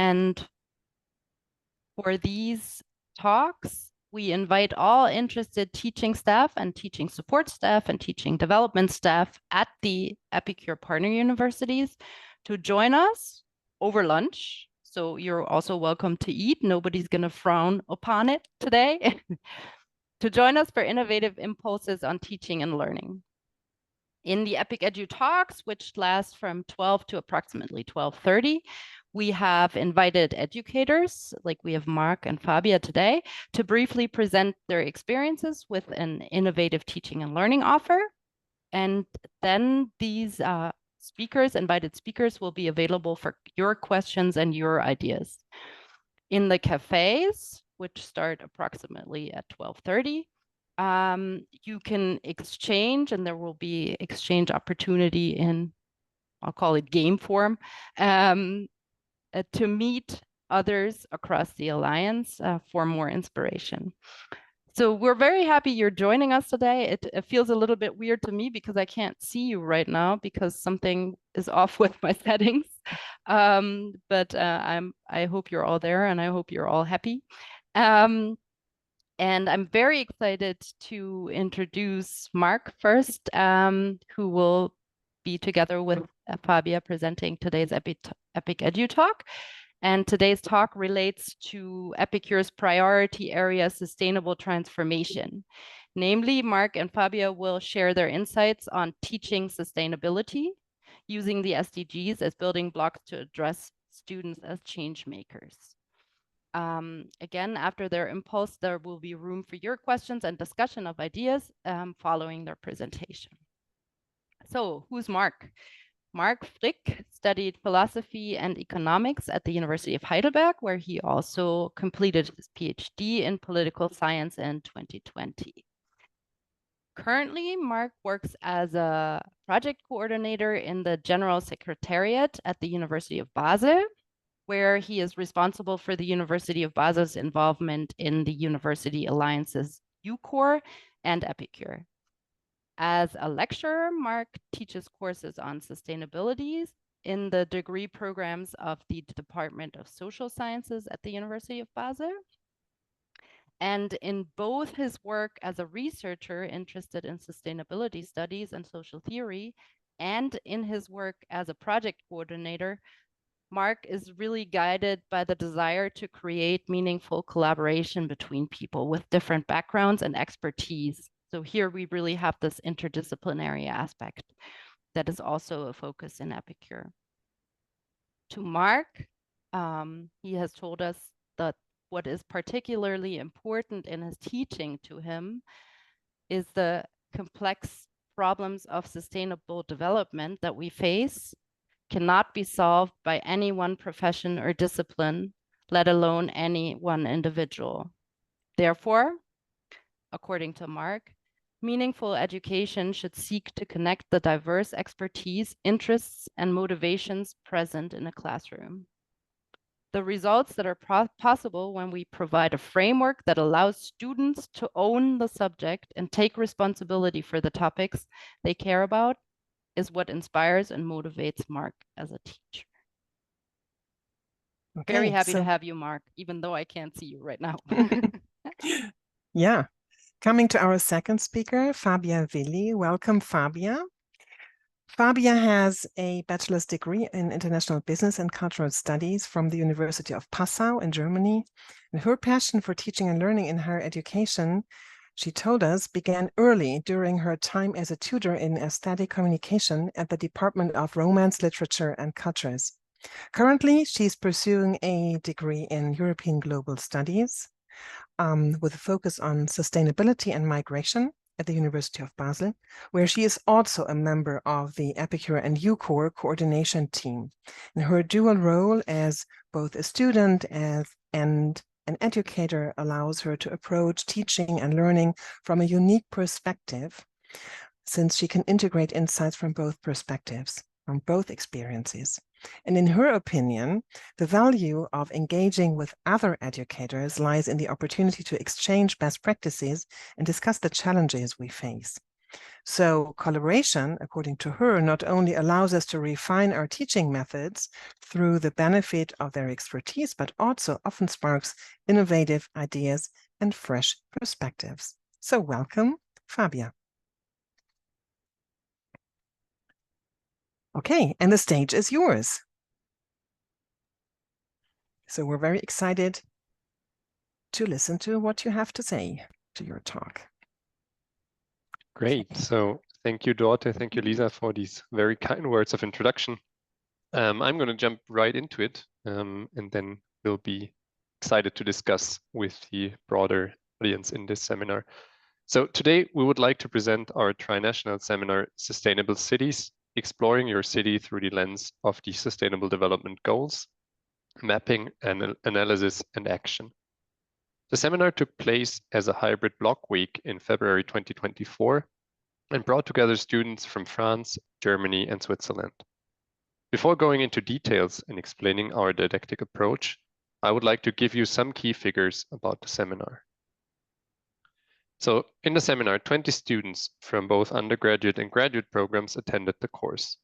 And for these talks, we invite all interested teaching staff and teaching support staff and teaching development staff at the EPiCUR partner universities to join us over lunch. So you're also welcome to eat. Nobody's going to frown upon it today. To join us for innovative impulses on teaching and learning. In the EPiC EduTalks, which last from 12 to approximately 12:30, we have invited educators, like we have Marc and Fabia today, to briefly present their experiences with an innovative teaching and learning offer. And then these invited speakers, will be available for your questions and your ideas. In the cafes, which start approximately at 12:30, you can exchange, and there will be exchange opportunity in, I'll call it game form, to meet others across the Alliance for more inspiration. So we're very happy you're joining us today. It feels a little bit weird to me because I can't see you right now because something is off with my settings. But I hope you're all there, and I hope you're all happy. And I'm very excited to introduce Marc first, who will be together with Fabia presenting today's EPiC EduTalk. And today's talk relates to EPiCUR's priority area, sustainable transformation. Namely, Marc and Fabia will share their insights on teaching sustainability, using the SDGs as building blocks to address students as change makers. Again, after their impulse, there will be room for your questions and discussion of ideas following their presentation. So, who's Marc? Marc Frick studied philosophy and economics at the University of Heidelberg, where he also completed his PhD in political science in 2020. Currently, Marc works as a project coordinator in the General Secretariat at the University of Basel, where he is responsible for the University of Basel's involvement in the University Alliance's Eucor and EPiCUR. As a lecturer, Marc teaches courses on sustainability in the degree programs of the Department of Social Sciences at the University of Basel. And in both his work as a researcher interested in sustainability studies and social theory, and in his work as a project coordinator, Marc is really guided by the desire to create meaningful collaboration between people with different backgrounds and expertise. So here we really have this interdisciplinary aspect that is also a focus in EPiCUR. To Marc, he has told us that what is particularly important in his teaching to him is the complex problems of sustainable development that we face cannot be solved by any one profession or discipline, let alone any one individual. Therefore, according to Marc, meaningful education should seek to connect the diverse expertise, interests, and motivations present in a classroom. The results that are possible when we provide a framework that allows students to own the subject and take responsibility for the topics they care about is what inspires and motivates Marc as a teacher. Okay, very happy to have you, Marc, even though I can't see you right now. Yeah. Coming to our second speaker, Fabia Willi. Welcome, Fabia. Fabia has a bachelor's degree in international business and cultural studies from the University of Passau in Germany. And her passion for teaching and learning in higher education, she told us, began early during her time as a tutor in aesthetic communication at the Department of Romance, Literature and Cultures. Currently, she's pursuing a degree in European Global Studies with a focus on sustainability and migration at the University of Basel, where she is also a member of the EPiCUR and Eucor coordination team. And her dual role as both a student and an educator allows her to approach teaching and learning from a unique perspective, since she can integrate insights from both perspectives, from both experiences. And in her opinion, the value of engaging with other educators lies in the opportunity to exchange best practices and discuss the challenges we face. So collaboration, according to her, not only allows us to refine our teaching methods through the benefit of their expertise, but also often sparks innovative ideas and fresh perspectives. So welcome, Fabia. Okay, and the stage is yours. So we're very excited to listen to what you have to say to your talk. Great. So thank you, Dorte. Thank you, Lisa, for these very kind words of introduction. I'm going to jump right into it, and then we'll be excited to discuss with the broader audience in this seminar. So today we would like to present our trinational seminar, Sustainable Cities, Exploring Your City Through the Lens of the Sustainable Development Goals, Mapping, Analysis, and Action. The seminar took place as a hybrid block week in February 2024 and brought together students from France, Germany, and Switzerland. Before going into details and explaining our didactic approach, I would like to give you some key figures about the seminar. So in the seminar, 20 students from both undergraduate and graduate programs attended the course.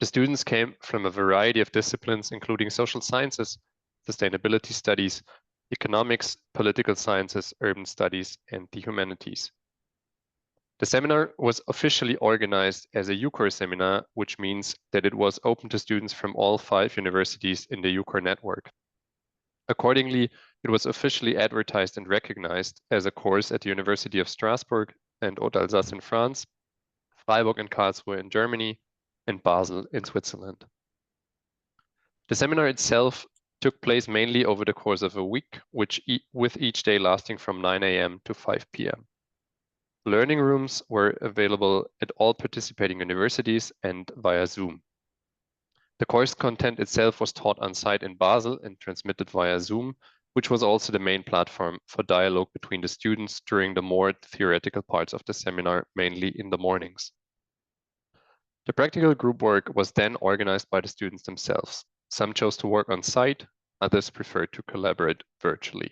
The students came from a variety of disciplines, including social sciences, sustainability studies, economics, political sciences, urban studies, and the humanities. The seminar was officially organized as a Eucor seminar, which means that it was open to students from all 5 universities in the Eucor network. Accordingly, it was officially advertised and recognized as a course at the University of Strasbourg and Haute-Alsace in France, Freiburg and Karlsruhe in Germany, and Basel in Switzerland. The seminar itself took place mainly over the course of a week, with each day lasting from 9 a.m. to 5 p.m. Learning rooms were available at all participating universities and via Zoom. The course content itself was taught on site in Basel and transmitted via Zoom, which was also the main platform for dialogue between the students during the more theoretical parts of the seminar, mainly in the mornings. The practical group work was then organized by the students themselves. Some chose to work on site, others preferred to collaborate virtually.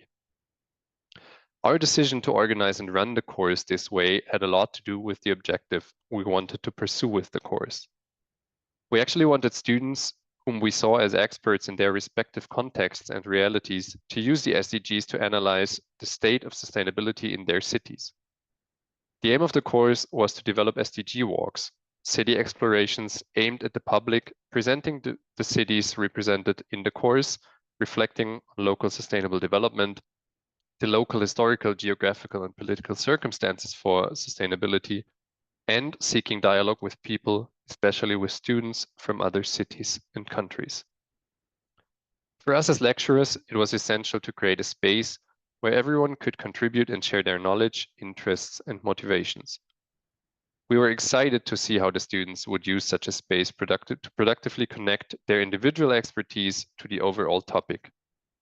Our decision to organize and run the course this way had a lot to do with the objective we wanted to pursue with the course. We actually wanted students whom we saw as experts in their respective contexts and realities to use the SDGs to analyze the state of sustainability in their cities. The aim of the course was to develop SDG walks, city explorations aimed at the public, presenting the cities represented in the course, reflecting on local sustainable development, the local historical, geographical, and political circumstances for sustainability, and seeking dialogue with people, especially with students from other cities and countries. For us as lecturers, it was essential to create a space where everyone could contribute and share their knowledge, interests, and motivations. We were excited to see how the students would use such a space to productively connect their individual expertise to the overall topic.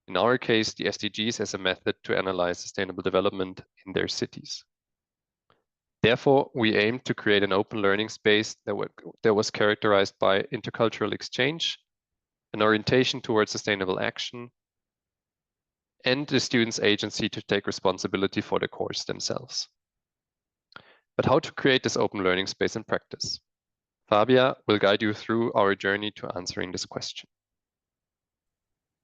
In our case, the SDGs as a method to analyze sustainable development in their cities. Therefore, we aimed to create an open learning space that was characterized by intercultural exchange, an orientation towards sustainable action, and the students' agency to take responsibility for the course themselves. But how to create this open learning space in practice? Fabia will guide you through our journey to answering this question.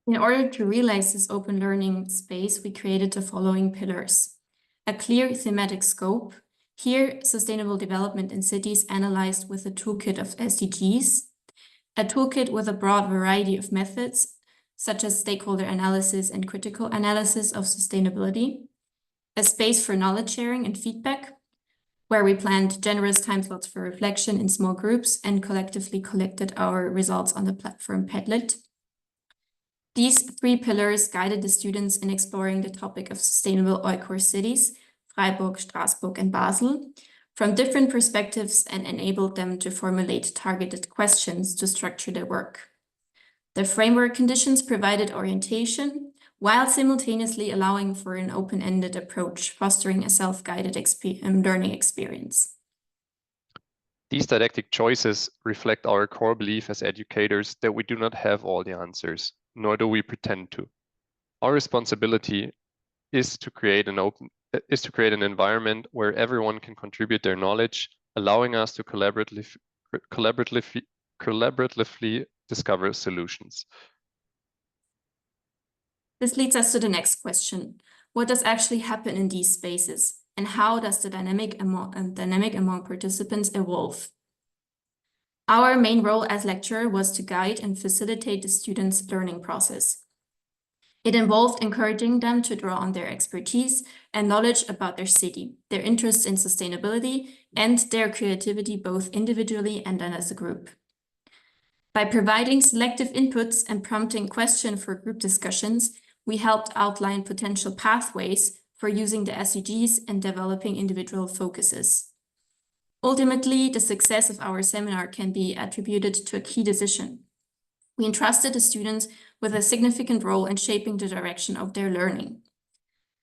In order to realize this open learning space, we created the following pillars. A clear thematic scope. Here, sustainable development in cities analyzed with a toolkit of SDGs. A toolkit with a broad variety of methods, such as stakeholder analysis and critical analysis of sustainability. A space for knowledge sharing and feedback, where we planned generous time slots for reflection in small groups and collectively collected our results on the platform Padlet. These 3 pillars guided the students in exploring the topic of sustainable Eucor cities, Freiburg, Strasbourg, and Basel, from different perspectives and enabled them to formulate targeted questions to structure their work. The framework conditions provided orientation, while simultaneously allowing for an open-ended approach, fostering a self-guided learning experience. These didactic choices reflect our core belief as educators that we do not have all the answers, nor do we pretend to. Our responsibility is to create an environment where everyone can contribute their knowledge, allowing us to collaboratively discover solutions. This leads us to the next question. What does actually happen in these spaces? And how does the dynamic among participants evolve? Our main role as lecturer was to guide and facilitate the students' learning process. It involved encouraging them to draw on their expertise and knowledge about their city, their interests in sustainability, and their creativity both individually and then as a group. By providing selective inputs and prompting questions for group discussions, we helped outline potential pathways for using the SDGs and developing individual focuses. Ultimately, the success of our seminar can be attributed to a key decision. We entrusted the students with a significant role in shaping the direction of their learning.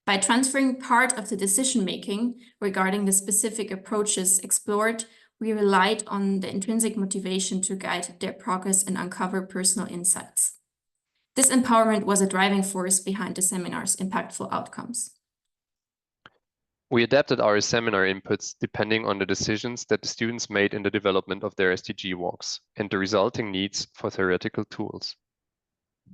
By transferring part of the decision-making regarding the specific approaches explored, we relied on the intrinsic motivation to guide their progress and uncover personal insights. This empowerment was a driving force behind the seminar's impactful outcomes. We adapted our seminar inputs depending on the decisions that the students made in the development of their SDG walks and the resulting needs for theoretical tools.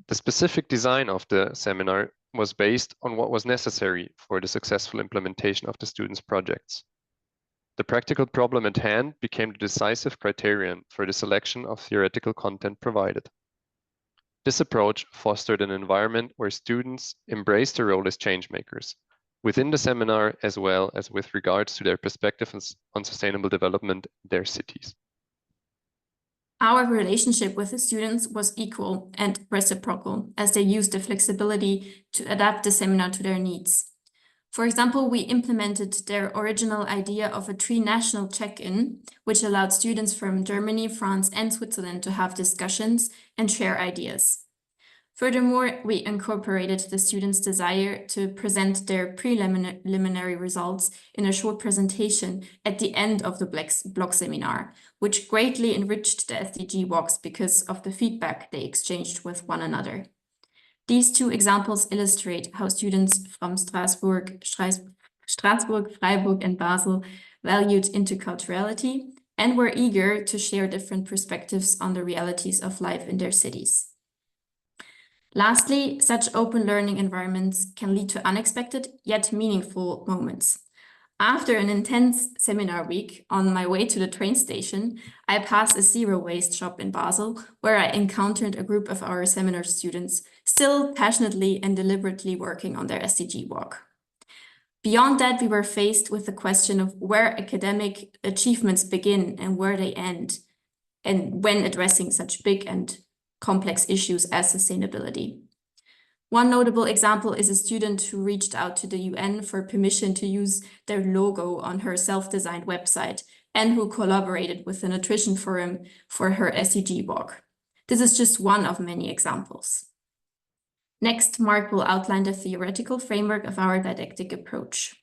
The specific design of the seminar was based on what was necessary for the successful implementation of the students' projects. The practical problem at hand became the decisive criterion for the selection of theoretical content provided. This approach fostered an environment where students embraced their role as changemakers, within the seminar as well as with regards to their perspectives on sustainable development in their cities. Our relationship with the students was equal and reciprocal, as they used the flexibility to adapt the seminar to their needs. For example, we implemented their original idea of a tri-national check-in, which allowed students from Germany, France, and Switzerland to have discussions and share ideas. Furthermore, we incorporated the students' desire to present their preliminary results in a short presentation at the end of the block seminar, which greatly enriched the SDG walks because of the feedback they exchanged with one another. These two examples illustrate how students from Strasbourg, Freiburg, and Basel valued interculturality and were eager to share different perspectives on the realities of life in their cities. Lastly, such open learning environments can lead to unexpected yet meaningful moments. After an intense seminar week, on my way to the train station, I passed a zero waste shop in Basel, where I encountered a group of our seminar students still passionately and deliberately working on their SDG walk. Beyond that, we were faced with the question of where academic achievements begin and where they end, and when addressing such big and complex issues as sustainability. One notable example is a student who reached out to the UN for permission to use their logo on her self-designed website and who collaborated with the Nutrition Forum for her SDG walk. This is just one of many examples. Next, Marc will outline the theoretical framework of our didactic approach.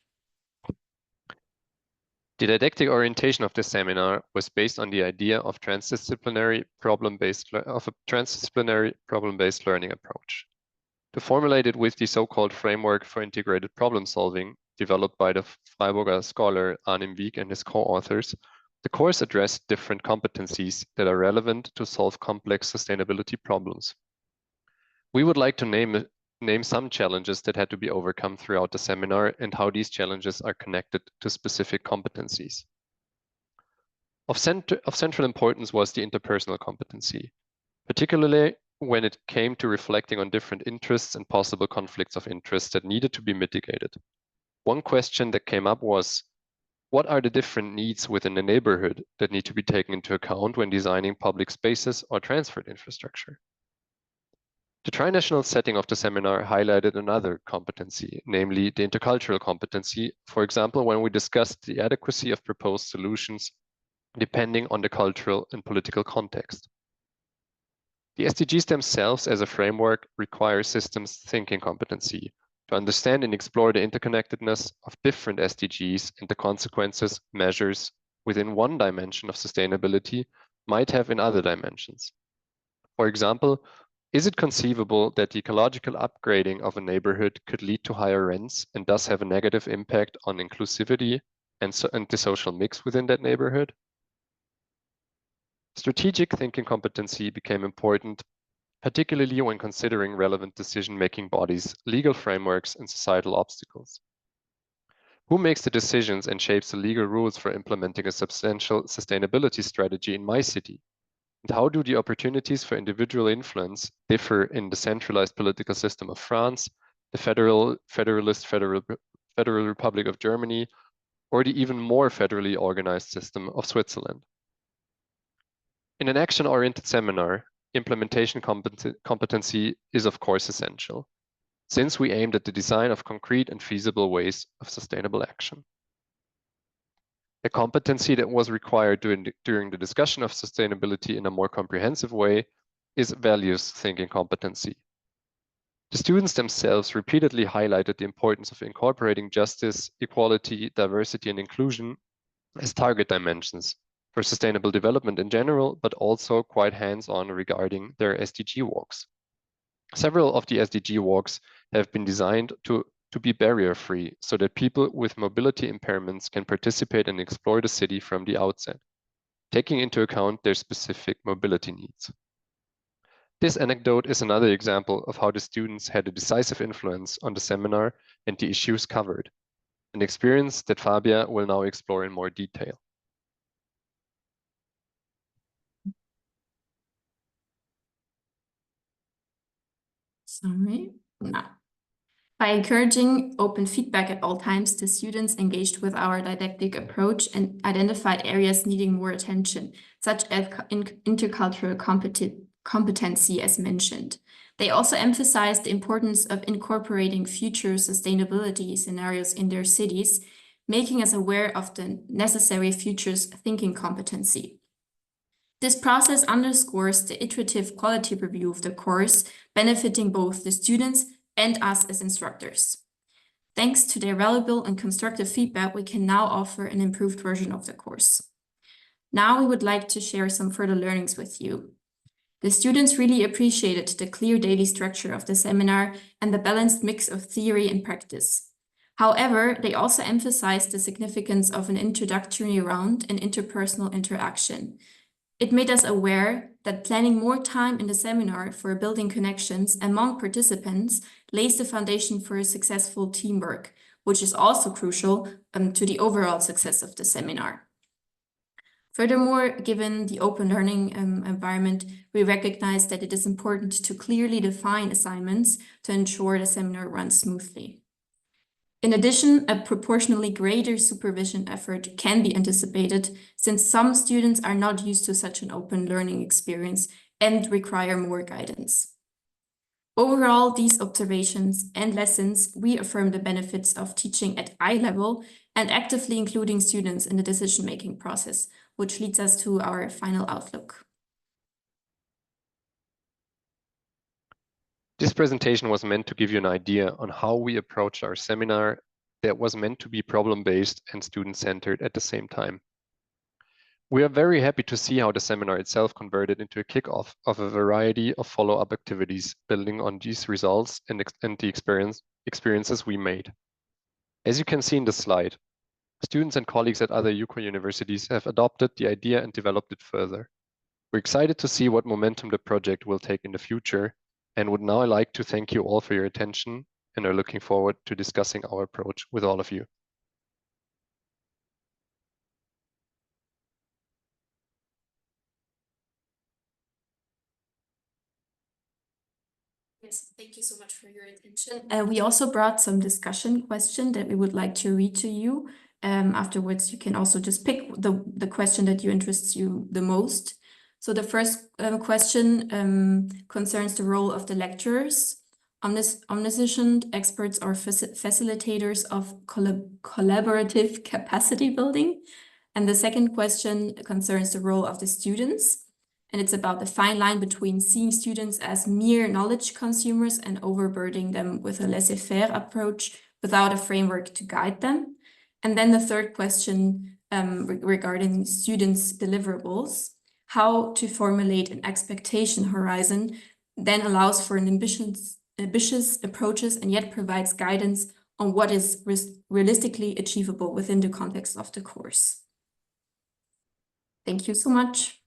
The didactic orientation of the seminar was based on the idea of a transdisciplinary problem-based learning approach. To formulate it with the so-called framework for integrated problem solving developed by the Freiburger scholar Arnim Wieck and his co-authors, the course addressed different competencies that are relevant to solve complex sustainability problems. We would like to name some challenges that had to be overcome throughout the seminar and how these challenges are connected to specific competencies. Of central importance was the interpersonal competency, particularly when it came to reflecting on different interests and possible conflicts of interest that needed to be mitigated. One question that came up was, what are the different needs within a neighborhood that need to be taken into account when designing public spaces or transport infrastructure? The trinational setting of the seminar highlighted another competency, namely the intercultural competency, for example, when we discussed the adequacy of proposed solutions depending on the cultural and political context. The SDGs themselves as a framework require systems thinking competency to understand and explore the interconnectedness of different SDGs and the consequences measures within one dimension of sustainability might have in other dimensions. For example, is it conceivable that the ecological upgrading of a neighborhood could lead to higher rents and thus have a negative impact on inclusivity and the social mix within that neighborhood. Strategic thinking competency became important, particularly when considering relevant decision-making bodies, legal frameworks, and societal obstacles. Who makes the decisions and shapes the legal rules for implementing a substantial sustainability strategy in my city? And how do the opportunities for individual influence differ in the centralized political system of France, the Federal Republic of Germany, or the even more federally organized system of Switzerland? In an action-oriented seminar, implementation competency is of course essential, since we aimed at the design of concrete and feasible ways of sustainable action. A competency that was required during the discussion of sustainability in a more comprehensive way is values thinking competency. The students themselves repeatedly highlighted the importance of incorporating justice, equality, diversity, and inclusion as target dimensions for sustainable development in general, but also quite hands-on regarding their SDG walks. Several of the SDG walks have been designed to be barrier-free so that people with mobility impairments can participate and explore the city from the outset, taking into account their specific mobility needs. This anecdote is another example of how the students had a decisive influence on the seminar and the issues covered, an experience that Fabia will now explore in more detail. Sorry, no. By encouraging open feedback at all times, the students engaged with our didactic approach and identified areas needing more attention, such as intercultural competency as mentioned. They also emphasized the importance of incorporating future sustainability scenarios in their cities, making us aware of the necessary futures thinking competency. This process underscores the iterative quality review of the course, benefiting both the students and us as instructors. Thanks to their valuable and constructive feedback, we can now offer an improved version of the course. Now we would like to share some further learnings with you. The students really appreciated the clear daily structure of the seminar and the balanced mix of theory and practice. However, they also emphasized the significance of an introductory round and interpersonal interaction. It made us aware that planning more time in the seminar for building connections among participants lays the foundation for a successful teamwork, which is also crucial to the overall success of the seminar. Furthermore, given the open learning environment, we recognize that it is important to clearly define assignments to ensure the seminar runs smoothly. In addition, a proportionally greater supervision effort can be anticipated since some students are not used to such an open learning experience and require more guidance. Overall, these observations and lessons reaffirm the benefits of teaching at eye level and actively including students in the decision-making process, which leads us to our final outlook. This presentation was meant to give you an idea on how we approach our seminar that was meant to be problem-based and student-centered at the same time. We are very happy to see how the seminar itself converted into a kickoff of a variety of follow-up activities building on these results and the experiences we made. As you can see in the slide, students and colleagues at other Eucor universities have adopted the idea and developed it further. We're excited to see what momentum the project will take in the future, and would now like to thank you all for your attention and are looking forward to discussing our approach with all of you. Yes, thank you so much for your attention. We also brought some discussion questions that we would like to read to you. Afterwards, you can also just pick the question that interests you the most. So the first question concerns the role of the lecturers, omniscient experts or facilitators of collaborative capacity building. And the second question concerns the role of the students. And it's about the fine line between seeing students as mere knowledge consumers and overburdening them with a laissez-faire approach without a framework to guide them. And then the third question regarding students' deliverables, how to formulate an expectation horizon then allows for an ambitious approaches and yet provides guidance on what is realistically achievable within the context of the course. Thank you so much.